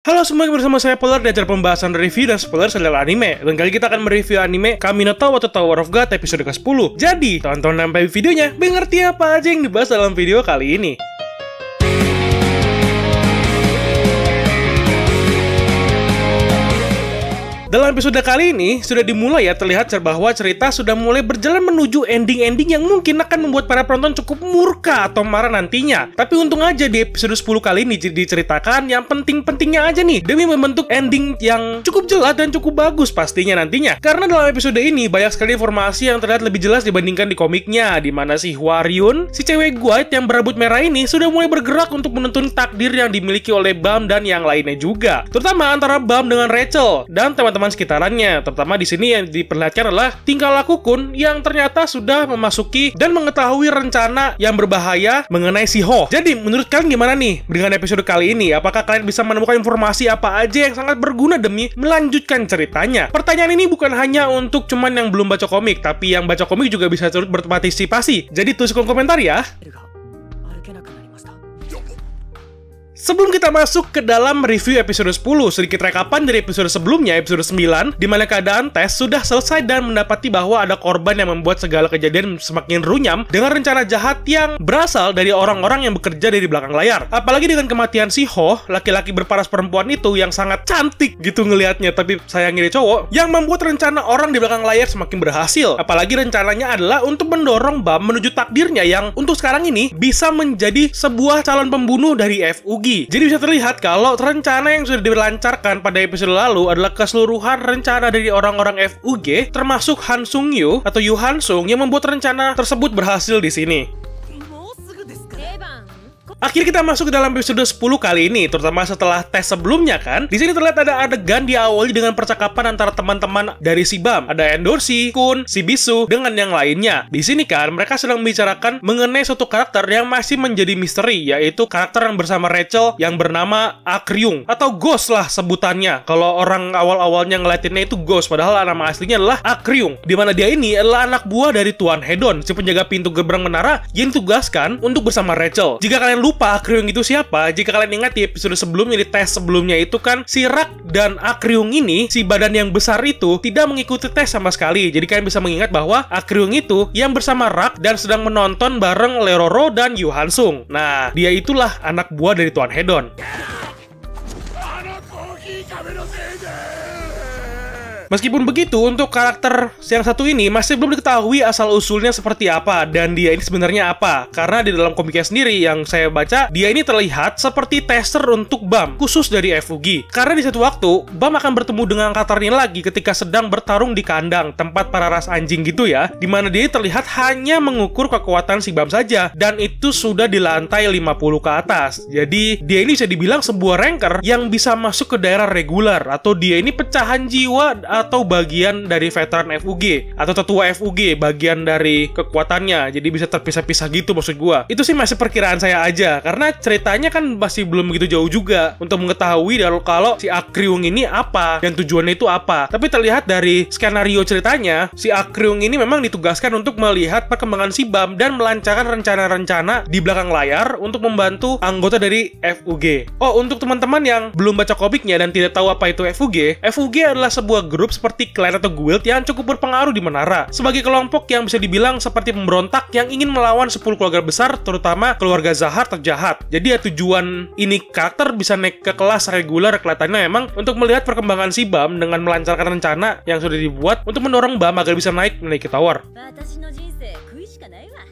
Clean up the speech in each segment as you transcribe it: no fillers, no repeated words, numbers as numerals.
Halo semuanya, bersama saya Polar di acara pembahasan review dan spoiler serial anime. Dan kali kita akan mereview anime Kami no Towa atau Tower of God episode ke-10. Jadi, tonton sampai videonya, biar ngerti apa aja yang dibahas dalam video kali ini. Dalam episode kali ini, sudah dimulai ya terlihat bahwa cerita sudah mulai berjalan menuju ending-ending yang mungkin akan membuat para penonton cukup murka atau marah nantinya. Tapi untung aja di episode 10 kali ini diceritakan yang penting-pentingnya aja nih, demi membentuk ending yang cukup jelas dan cukup bagus pastinya nantinya. Karena dalam episode ini banyak sekali informasi yang terlihat lebih jelas dibandingkan di komiknya, di mana si Hwaryun, si cewek white yang berambut merah ini sudah mulai bergerak untuk menuntun takdir yang dimiliki oleh Bam dan yang lainnya juga. Terutama antara Bam dengan Rachel dan teman-teman sekitarannya. Terutama di sini yang diperlihatkan adalah tingkah laku Kun yang ternyata sudah memasuki dan mengetahui rencana yang berbahaya mengenai si Ho. Jadi menurut kalian gimana nih dengan episode kali ini? Apakah kalian bisa menemukan informasi apa aja yang sangat berguna demi melanjutkan ceritanya? Pertanyaan ini bukan hanya untuk cuman yang belum baca komik, tapi yang baca komik juga bisa turut berpartisipasi. Jadi tulis kolom komentar ya. Sebelum kita masuk ke dalam review episode 10, sedikit rekapan dari episode sebelumnya, episode 9, di mana keadaan Tess sudah selesai dan mendapati bahwa ada korban yang membuat segala kejadian semakin runyam dengan rencana jahat yang berasal dari orang-orang yang bekerja dari belakang layar. Apalagi dengan kematian si Ho, laki-laki berparas perempuan itu yang sangat cantik gitu ngelihatnya, tapi sayangnya dia cowok, yang membuat rencana orang di belakang layar semakin berhasil. Apalagi rencananya adalah untuk mendorong Bam menuju takdirnya yang untuk sekarang ini bisa menjadi sebuah calon pembunuh dari FUG. Jadi bisa terlihat kalau rencana yang sudah dilancarkan pada episode lalu adalah keseluruhan rencana dari orang-orang FUG, termasuk Han Sung Yu atau Yu Han Sung yang membuat rencana tersebut berhasil di sini. Akhirnya kita masuk ke dalam episode 10 kali ini, terutama setelah tes sebelumnya kan. Di sini terlihat ada adegan diawali dengan percakapan antara teman-teman dari si Bam. Ada Endorsi, Kun, si Bisu, dengan yang lainnya. Di sini kan mereka sedang membicarakan mengenai suatu karakter yang masih menjadi misteri, yaitu karakter yang bersama Rachel yang bernama Akryung atau Ghost lah sebutannya. Kalau orang awal-awalnya ngeliatinnya itu Ghost, padahal nama aslinya adalah Akryung. Dimana dia ini adalah anak buah dari Tuan Hedon, si penjaga pintu gerbang menara yang ditugaskan untuk bersama Rachel. Jika kalian lupa Akryung itu siapa, jika kalian ingat di episode sebelumnya, di tes sebelumnya itu kan si Rak dan Akryung ini, si badan yang besar itu tidak mengikuti tes sama sekali. Jadi kalian bisa mengingat bahwa Akryung itu yang bersama Rak dan sedang menonton bareng Leroro dan Yu Han Sung. Nah, dia itulah anak buah dari Tuan Hedon. Meskipun begitu, untuk karakter yang satu ini masih belum diketahui asal-usulnya seperti apa dan dia ini sebenarnya apa. Karena di dalam komiknya sendiri yang saya baca, dia ini terlihat seperti tester untuk Bam, khusus dari FUG. Karena di satu waktu, Bam akan bertemu dengan karakternya lagi ketika sedang bertarung di kandang, tempat para ras anjing gitu ya. Dimana dia terlihat hanya mengukur kekuatan si Bam saja, dan itu sudah di lantai 50 ke atas. Jadi, dia ini bisa dibilang sebuah ranker yang bisa masuk ke daerah regular, atau dia ini pecahan jiwa atau bagian dari veteran FUG atau tetua FUG, bagian dari kekuatannya. Jadi bisa terpisah-pisah gitu maksud gua. Itu sih masih perkiraan saya aja, karena ceritanya kan masih belum begitu jauh juga untuk mengetahui kalau si Akryung ini apa dan tujuannya itu apa. Tapi terlihat dari skenario ceritanya, si Akryung ini memang ditugaskan untuk melihat perkembangan si Bam dan melancarkan rencana-rencana di belakang layar untuk membantu anggota dari FUG. Oh, untuk teman-teman yang belum baca komiknya dan tidak tahu apa itu FUG, FUG adalah sebuah grup seperti clan atau guild yang cukup berpengaruh di menara, sebagai kelompok yang bisa dibilang seperti pemberontak yang ingin melawan 10 keluarga besar, terutama keluarga Zahar terjahat. Jadi ya tujuan ini karakter bisa naik ke kelas reguler kelihatannya memang untuk melihat perkembangan si Bam dengan melancarkan rencana yang sudah dibuat untuk mendorong Bam agar bisa naik ke tower.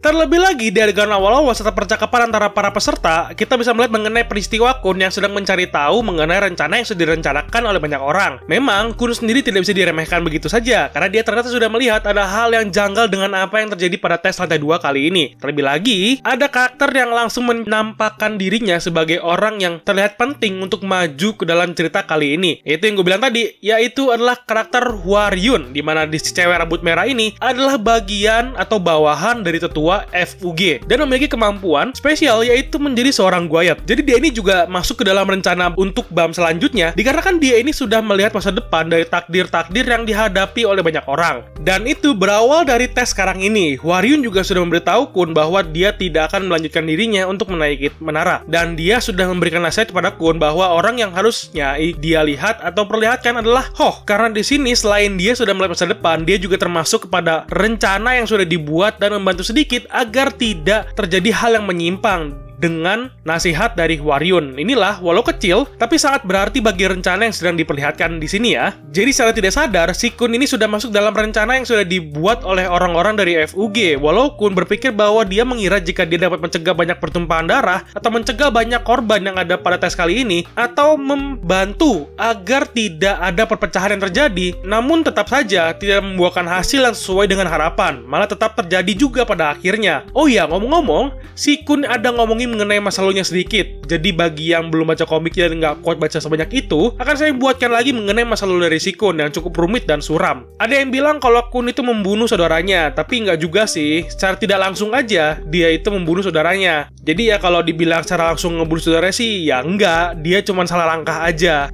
Terlebih lagi, di adegan awal-awal setelah percakapan antara para peserta, kita bisa melihat mengenai peristiwa Kun yang sedang mencari tahu mengenai rencana yang sudah direncanakan oleh banyak orang. Memang, Kun sendiri tidak bisa diremehkan begitu saja, karena dia ternyata sudah melihat ada hal yang janggal dengan apa yang terjadi pada tes lantai 2 kali ini. Terlebih lagi, ada karakter yang langsung menampakkan dirinya sebagai orang yang terlihat penting untuk maju ke dalam cerita kali ini. Itu yang gue bilang tadi, yaitu adalah karakter Hwaryun, di mana di cewek rambut merah ini adalah bagian atau bawahan dari tetua ketua FUG dan memiliki kemampuan spesial yaitu menjadi seorang Gwyeth. Jadi dia ini juga masuk ke dalam rencana untuk BAM selanjutnya dikarenakan dia ini sudah melihat masa depan dari takdir-takdir yang dihadapi oleh banyak orang. Dan itu berawal dari tes sekarang ini. Hwaryun juga sudah memberitahu Khun bahwa dia tidak akan melanjutkan dirinya untuk menaiki menara. Dan dia sudah memberikan nasihat kepada Khun bahwa orang yang harusnya dia lihat atau perlihatkan adalah Hoh. Karena di sini selain dia sudah melihat masa depan, dia juga termasuk kepada rencana yang sudah dibuat dan membantu sedikit agar tidak terjadi hal yang menyimpang dengan nasihat dari Hwaryun. Inilah walau kecil tapi sangat berarti bagi rencana yang sedang diperlihatkan di sini ya. Jadi secara tidak sadar si Khun ini sudah masuk dalam rencana yang sudah dibuat oleh orang-orang dari FUG. Walau Khun berpikir bahwa dia mengira jika dia dapat mencegah banyak pertumpahan darah atau mencegah banyak korban yang ada pada tes kali ini atau membantu agar tidak ada perpecahan yang terjadi, namun tetap saja tidak membuahkan hasil yang sesuai dengan harapan, malah tetap terjadi juga pada akhirnya. Oh ya, ngomong-ngomong, si Khun ada ngomongin mengenai masa lalunya sedikit. Jadi bagi yang belum baca komiknya dan nggak kuat baca sebanyak itu, akan saya buatkan lagi mengenai masa lalu dari si Khun yang cukup rumit dan suram. Ada yang bilang kalau Khun itu membunuh saudaranya, tapi nggak juga sih. Secara tidak langsung aja, dia itu membunuh saudaranya. Jadi ya kalau dibilang secara langsung ngebunuh saudara sih, ya enggak. Dia cuma salah langkah aja.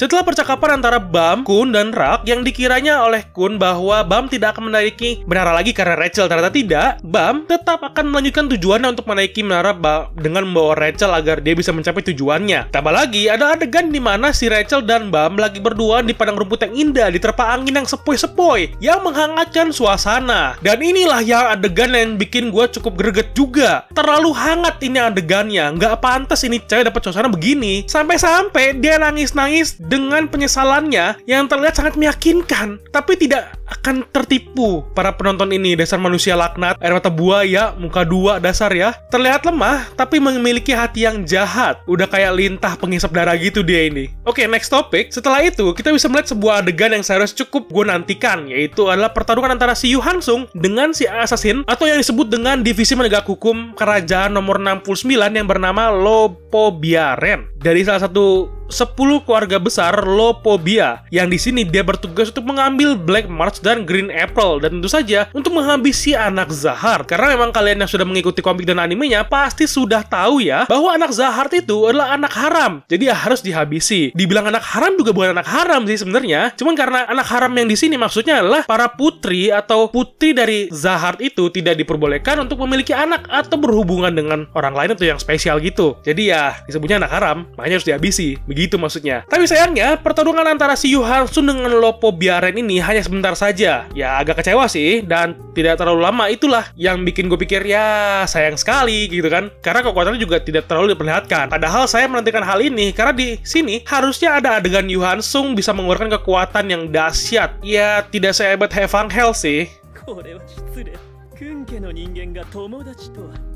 Setelah percakapan antara BAM, Khun, dan Rak yang dikiranya oleh Khun bahwa BAM tidak akan menaiki menara lagi karena Rachel, ternyata tidak. BAM tetap akan melanjutkan tujuannya untuk menaiki menara dengan membawa Rachel agar dia bisa mencapai tujuannya. Tambah lagi, ada adegan di mana si Rachel dan BAM lagi berduaan di padang rumput yang indah, diterpa angin yang sepoi-sepoi, yang menghangatkan suasana. Dan inilah yang adegan yang bikin gue cukup greget juga. Terlalu hangat ini adegannya, nggak pantas ini cewek dapat suasana begini. Sampai-sampai dia nangis-nangis dengan penyesalannya yang terlihat sangat meyakinkan, tapi tidak akan tertipu para penonton ini. Dasar manusia laknat, air mata buaya, muka dua dasar ya. Terlihat lemah, tapi memiliki hati yang jahat. Udah kayak lintah penghisap darah gitu dia ini. Oke, next topic. Setelah itu, kita bisa melihat sebuah adegan yang seharusnya cukup gue nantikan, yaitu adalah pertarungan antara si Yu Hansung dengan si assassin, atau yang disebut dengan divisi penegak hukum kerajaan nomor 69 yang bernama Lopobiaren. Dari salah satu 10 keluarga besar Lopobia, yang di sini dia bertugas untuk mengambil Black March dan Green April, dan tentu saja untuk menghabisi anak Zahar. Karena memang kalian yang sudah mengikuti komik dan animenya pasti sudah tahu ya bahwa anak Zahar itu adalah anak haram, jadi ya harus dihabisi. Dibilang anak haram juga bukan anak haram sih sebenarnya, cuman karena anak haram yang di sini maksudnya adalah para putri atau putri dari Zahar itu tidak diperbolehkan untuk memiliki anak atau berhubungan dengan orang lain atau yang spesial gitu. Jadi ya disebutnya anak haram, makanya harus dihabisi. Begitu maksudnya. Tapi sayangnya, pertarungan antara si Yu Hansung dengan Lopobiaren ini hanya sebentar saja. Ya agak kecewa sih, dan tidak terlalu lama. Itulah yang bikin gue pikir, ya sayang sekali gitu kan. Karena kekuatannya juga tidak terlalu diperlihatkan. Padahal saya menantikan hal ini, karena di sini harusnya ada adegan Yu Hansung bisa mengeluarkan kekuatan yang dahsyat. Ya tidak sehebat Hwang Hell sih.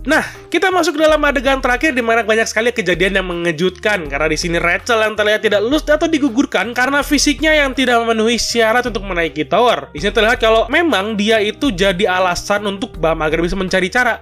Nah, kita masuk ke dalam adegan terakhir di mana banyak sekali kejadian yang mengejutkan karena di sini Rachel yang terlihat tidak lulus atau digugurkan karena fisiknya yang tidak memenuhi syarat untuk menaiki tower. Di sini terlihat kalau memang dia itu jadi alasan untuk BAM agar bisa mencari cara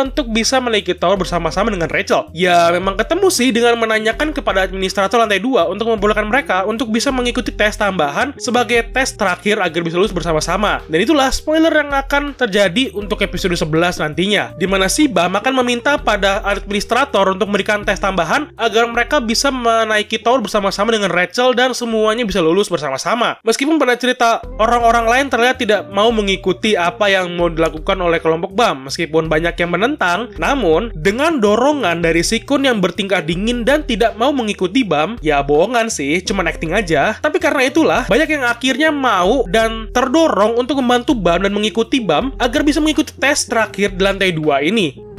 untuk bisa menaiki tower bersama-sama dengan Rachel. Ya, memang ketemu sih dengan menanyakan kepada administrator lantai 2 untuk membolehkan mereka untuk bisa mengikuti tes tambahan sebagai tes terakhir agar bisa lulus bersama-sama. Dan itulah spoiler yang akan terjadi untuk episode 11 nantinya, di mana si BAM akan meminta pada administrator untuk memberikan tes tambahan agar mereka bisa menaiki tower bersama-sama dengan Rachel dan semuanya bisa lulus bersama-sama. Meskipun pada cerita orang-orang lain terlihat tidak mau mengikuti apa yang mau dilakukan oleh kelompok BAM, meskipun banyak yang menentang, namun dengan dorongan dari si Khun yang bertingkah dingin dan tidak mau mengikuti BAM, ya bohongan sih, cuman acting aja. Tapi karena itulah banyak yang akhirnya mau dan terdorong untuk membantu BAM dan mengikuti BAM agar bisa mengikuti tes terakhir di lantai 2 ini.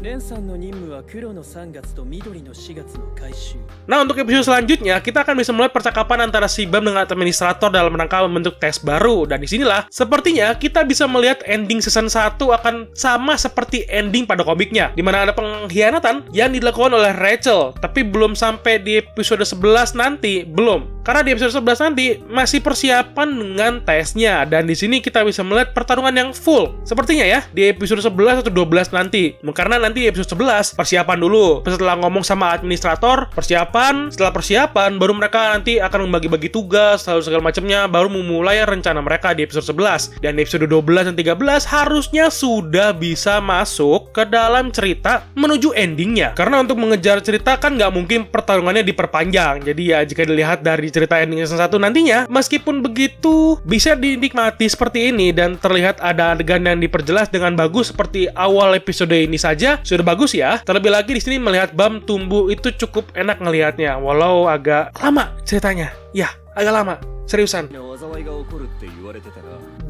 Nah, untuk episode selanjutnya kita akan bisa melihat percakapan antara si BAM dengan administrator dalam rangka membentuk tes baru. Dan disinilah sepertinya kita bisa melihat ending season 1 akan sama seperti ending pada komiknya, dimana ada pengkhianatan yang dilakukan oleh Rachel. Tapi belum sampai di episode 11 nanti, belum. Karena di episode 11 nanti masih persiapan dengan tesnya, dan di sini kita bisa melihat pertarungan yang full. Sepertinya ya di episode 11 atau 12 nanti. Karena nanti episode 11 persiapan dulu. Setelah ngomong sama administrator, persiapan, setelah persiapan baru mereka nanti akan membagi-bagi tugas, lalu segala macamnya, baru memulai rencana mereka di episode 11. Dan di episode 12 dan 13 harusnya sudah bisa masuk ke dalam cerita menuju endingnya. Karena untuk mengejar cerita kan nggak mungkin pertarungannya diperpanjang. Jadi ya jika dilihat dari cerita ending season 1 nantinya, meskipun begitu bisa dinikmati seperti ini dan terlihat ada adegan yang diperjelas dengan bagus seperti awal episode ini saja sudah bagus ya. Terlebih lagi di sini melihat Bam tumbuh itu cukup enak ngelihatnya, walau agak lama ceritanya. Ya, agak lama. Seriusan.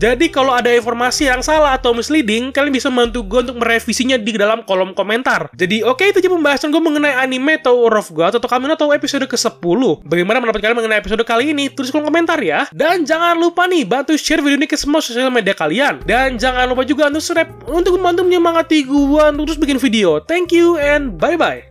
Jadi kalau ada informasi yang salah atau misleading, kalian bisa membantu gue untuk merevisinya di dalam kolom komentar. Jadi oke, itu aja pembahasan gue mengenai anime Tower of God atau Kamino atau episode ke-10. Bagaimana pendapat kalian mengenai episode kali ini? Tulis kolom komentar ya. Dan jangan lupa nih, bantu share video ini ke semua sosial media kalian. Dan jangan lupa juga untuk subscribe untuk membantu menyemangati gue untuk terus bikin video. Thank you and bye-bye.